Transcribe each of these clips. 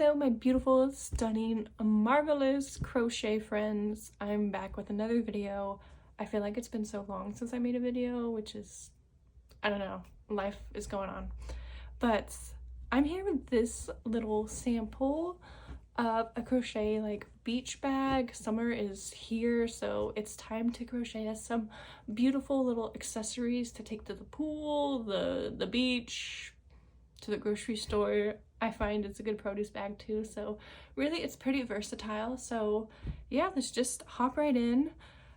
Hello my beautiful, stunning, marvelous crochet friends. I'm back with another video. I feel like it's been so long since I made a video, which is, I don't know, life is going on. But I'm here with this little sample of a crochet like beach bag. Summer is here, so it's time to crochet us some beautiful little accessories to take to the pool, the beach, to the grocery store. I find it's a good produce bag too, so really it's pretty versatile. So yeah, let's just hop right in.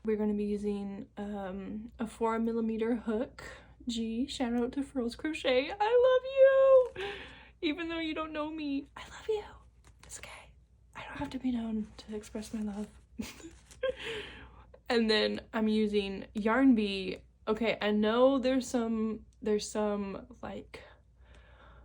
We're going to be using a 4mm hook. Gee, shout out to Furls Crochet. I love you! Even though you don't know me, I love you. It's okay. I don't have to be known to express my love. And then I'm using Yarn Bee. Okay, I know there's some like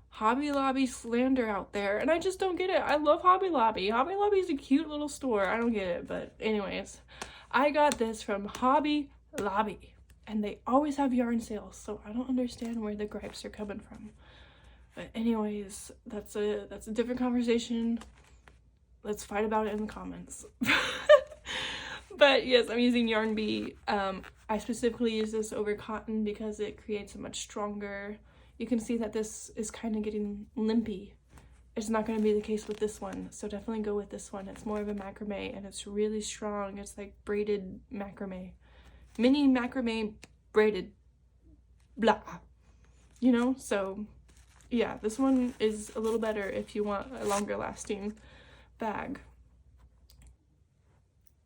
Hobby Lobby slander out there, and I just don't get it. I love Hobby Lobby. Hobby Lobby is a cute little store. I don't get it, but anyways, I got this from Hobby Lobby, and they always have yarn sales, so I don't understand where the gripes are coming from. But anyways, that's a different conversation. Let's fight about it in the comments. But yes, I'm using Yarn Bee. I specifically use this over cotton because it creates a much stronger. You can see that this is kind of getting limpy. It's not going to be the case with this one, so definitely go with this one. It's more of a macrame, and it's really strong. It's like braided macrame. Mini macrame braided blah. You know? So, yeah, this one is a little better if you want a longer lasting bag.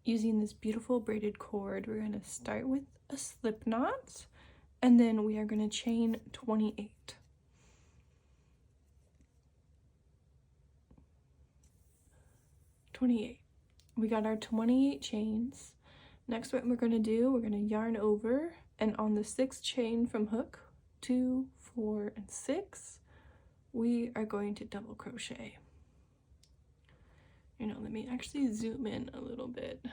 Using this beautiful braided cord, we're going to start with a slip knot. And then we are going to chain 28. We got our 28 chains. Next, what we're going to do, we're going to yarn over, and on the 6th chain from hook 2, 4, and 6, we are going to double crochet. You know, let me actually zoom in a little bit.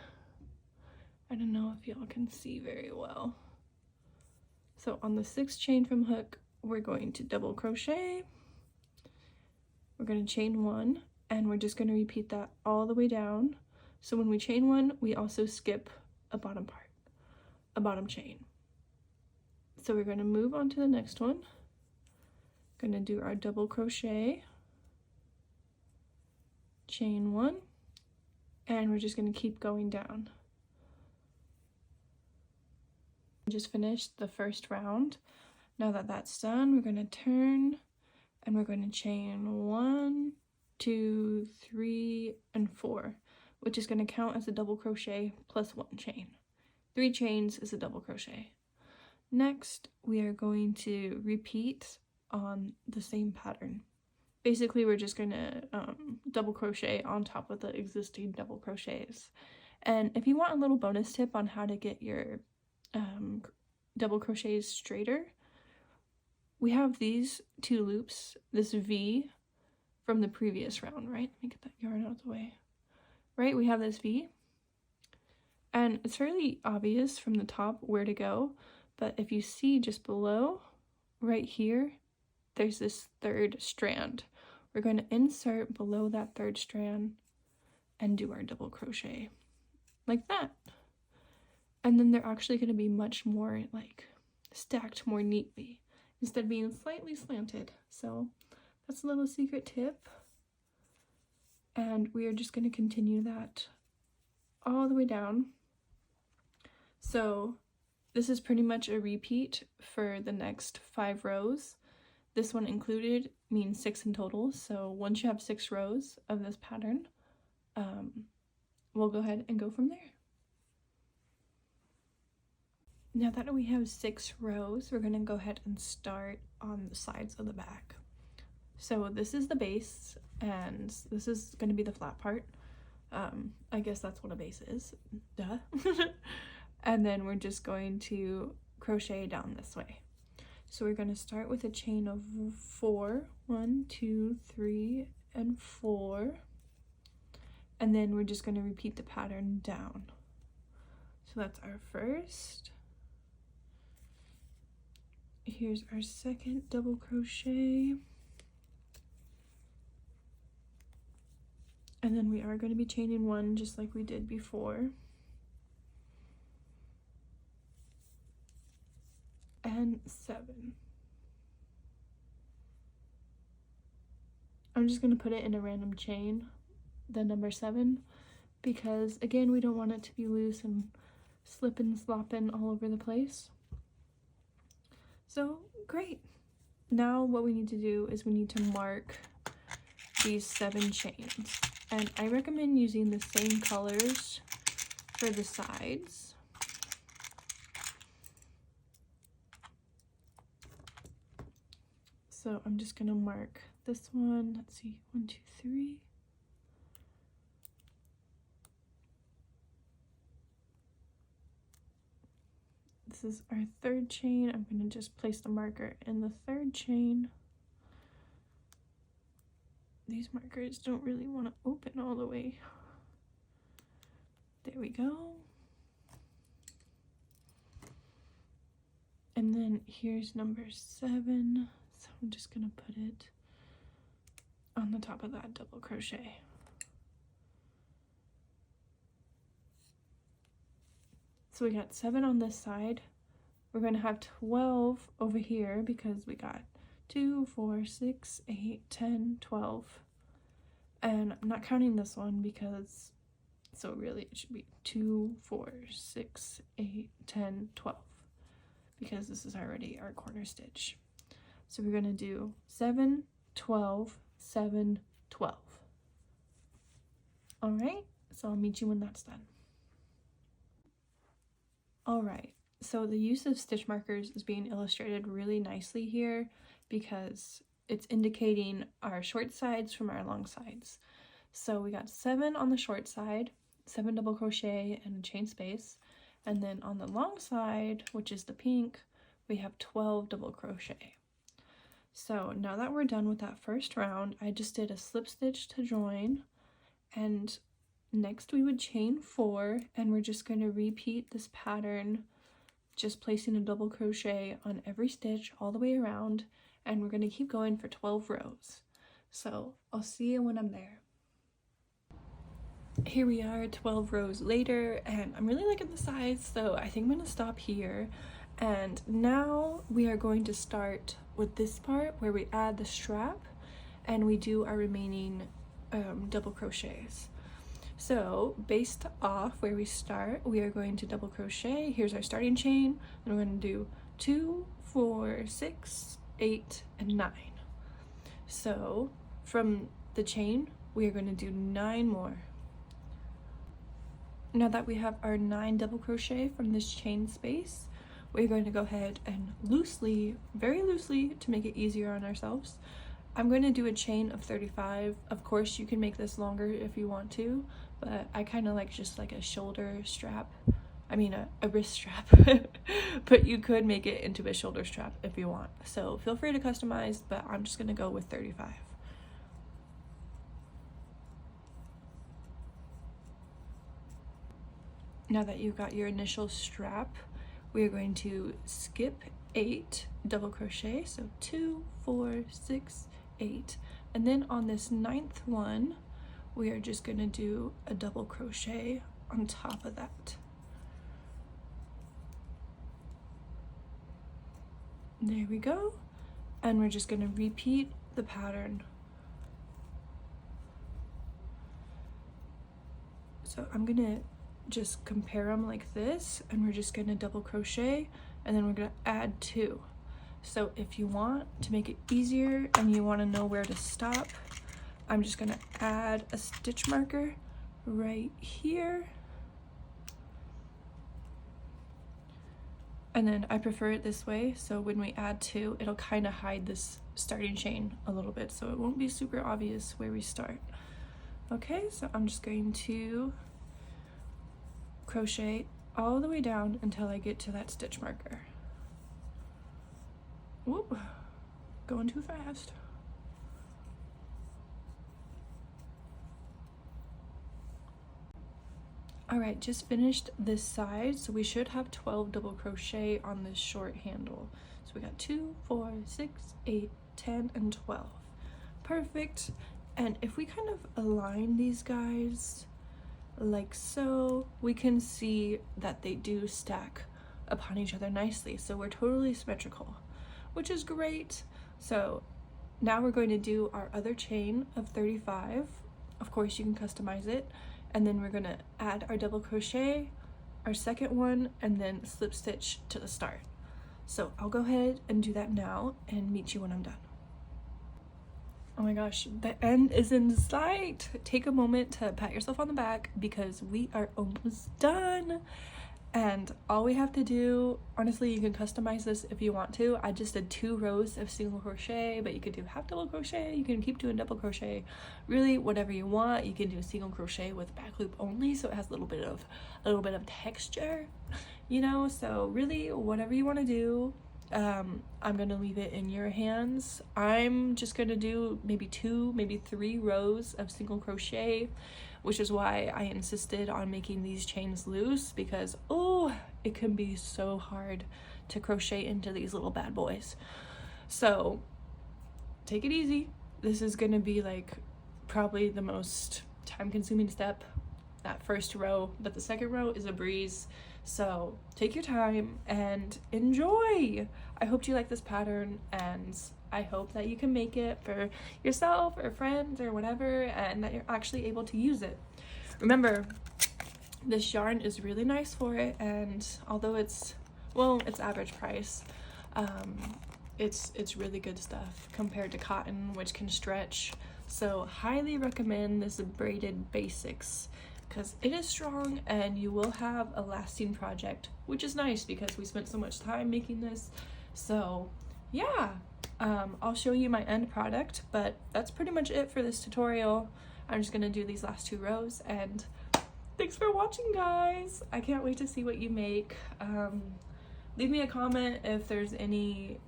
I don't know if y'all can see very well. So on the 6th chain from hook, we're going to double crochet. We're going to chain 1, and we're just going to repeat that all the way down. So when we chain 1, we also skip a bottom part, a bottom chain. So we're going to move on to the next one. Going to do our double crochet, chain 1, and we're just going to keep going down. Just finished the first round. Now that that's done, we're going to turn and we're going to chain 1, 2, 3, and 4, which is going to count as a double crochet plus 1 chain. 3 chains is a double crochet. Next, we are going to repeat on the same pattern. Basically, we're just going to double crochet on top of the existing double crochets. And if you want a little bonus tip on how to get your double crochets straighter, we have these 2 loops, this V from the previous round, right? Let me get that yarn out of the way. Right, we have this V, and it's fairly obvious from the top where to go, but if you see just below, right here, there's this 3rd strand. We're going to insert below that 3rd strand and do our double crochet like that. And then they're actually going to be much more like stacked more neatly instead of being slightly slanted. So that's a little secret tip. And we are just going to continue that all the way down. So this is pretty much a repeat for the next 5 rows. This one included means 6 in total. So once you have 6 rows of this pattern, we'll go ahead and go from there. Now that we have 6 rows, we're going to go ahead and start on the sides of the bag. So this is the base, and this is going to be the flat part. I guess that's what a base is. Duh. And then we're just going to crochet down this way. So we're going to start with a chain of 4. 1, 2, 3, and 4. And then we're just going to repeat the pattern down. So that's our first. Here's our second double crochet. And then we are going to be chaining 1 just like we did before. And 7. I'm just going to put it in a random chain, the number 7, because again, we don't want it to be loose and slipping, slopping all over the place. So great. Now what we need to do is we need to mark these 7 chains, and I recommend using the same colors for the sides. So I'm just gonna mark this one. Let's see, 1, 2, 3. This is our 3rd chain. I'm gonna just place the marker in the 3rd chain. These markers don't really want to open all the way. There we go. And then here's number 7. So I'm just gonna put it on the top of that double crochet. So we got 7 on this side. We're gonna have 12 over here because we got 2, 4, 6, 8, 10, 12. And I'm not counting this one because, so really it should be 2, 4, 6, 8, 10, 12. Because this is already our corner stitch. So we're gonna do 7, 12, 7, 12. All right, so I'll meet you when that's done. All right, so the use of stitch markers is being illustrated really nicely here because it's indicating our short sides from our long sides. So we got 7 on the short side, 7 double crochet and a chain space. And then on the long side, which is the pink, we have 12 double crochet. So now that we're done with that first round, I just did a slip stitch to join, and next we would chain 4, and we're just going to repeat this pattern, just placing a double crochet on every stitch all the way around, and we're going to keep going for 12 rows. So I'll see you when I'm there. Here we are 12 rows later, and I'm really liking the size, so I think I'm going to stop here. And now we are going to start with this part where we add the strap and we do our remaining double crochets. So based off where we start, we are going to double crochet. Here's our starting chain, and we're going to do 2, 4, 6, 8, and 9. So from the chain, we are going to do 9 more. Now that we have our 9 double crochet from this chain space, we're going to go ahead and loosely, very loosely, to make it easier on ourselves, I'm going to do a chain of 35. Of course, you can make this longer if you want to, but I kind of like just like a shoulder strap. I mean a wrist strap, but you could make it into a shoulder strap if you want. So feel free to customize, but I'm just going to go with 35. Now that you've got your initial strap, we are going to skip 8 double crochet, so 2, 4, 6, 8, and then on this 9th one we are just going to do a double crochet on top of that. There we go, and we're just going to repeat the pattern. So I'm going to just compare them like this, and we're just going to double crochet, and then we're going to add 2. So if you want to make it easier and you want to know where to stop, I'm just going to add a stitch marker right here, and then I prefer it this way, so when we add 2, it'll kind of hide this starting chain a little bit, so it won't be super obvious where we start. Okay, so I'm just going to crochet all the way down until I get to that stitch marker. Whoop, going too fast. All right, just finished this side, so we should have 12 double crochet on this short handle. So we got 2, 4, 6, 8, 10, and 12. Perfect. And if we kind of align these guys like so, we can see that they do stack upon each other nicely. So we're totally symmetrical, which is great. So now we're going to do our other chain of 35. Of course, you can customize it. And then we're going to add our double crochet, our second one, and then slip stitch to the start. So I'll go ahead and do that now and meet you when I'm done. Oh my gosh, the end is in sight. Take a moment to pat yourself on the back because we are almost done. And all we have to do, honestly, you can customize this if you want to. I just did 2 rows of single crochet, but you could do half double crochet. You can keep doing double crochet, really whatever you want. You can do single crochet with back loop only, so it has a little bit of texture, you know. So really, whatever you want to do. I'm gonna leave it in your hands. I'm just gonna do maybe 2, maybe 3 rows of single crochet, which is why I insisted on making these chains loose, because it can be so hard to crochet into these little bad boys. So take it easy. This is gonna be like probably the most time-consuming step, that first row, but the second row is a breeze. So take your time and enjoy. I hope you like this pattern, and I hope that you can make it for yourself or friends or whatever, and that you're actually able to use it. Remember, this yarn is really nice for it, and although it's average price, it's really good stuff compared to cotton, which can stretch. So highly recommend this braided basics, because it is strong and you will have a lasting project, which is nice because we spent so much time making this. So yeah, I'll show you my end product, but that's pretty much it for this tutorial. I'm just gonna do these last 2 rows, and thanks for watching, guys. I can't wait to see what you make. Leave me a comment if there's any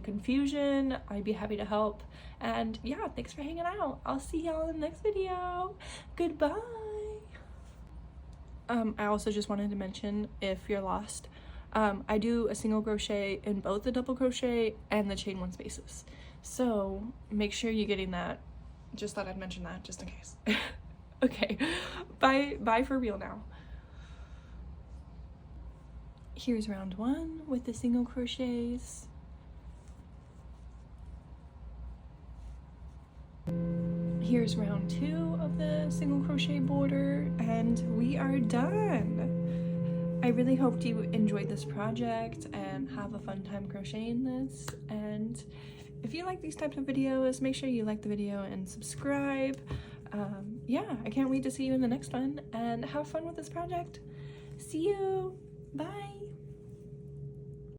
confusion. I'd be happy to help. And yeah, thanks for hanging out. I'll see y'all in the next video. Goodbye. I also just wanted to mention, if you're lost, I do a single crochet in both the double crochet and the chain 1 spaces. So make sure you're getting that. Just thought I'd mention that just in case. Okay, bye for real now. Here's round 1 with the single crochets. Here's round 2 of the single crochet border, and we are done. I really hoped you enjoyed this project and have a fun time crocheting this. And if you like these types of videos, make sure you like the video and subscribe. Yeah, I can't wait to see you in the next one, and have fun with this project. See you. Bye.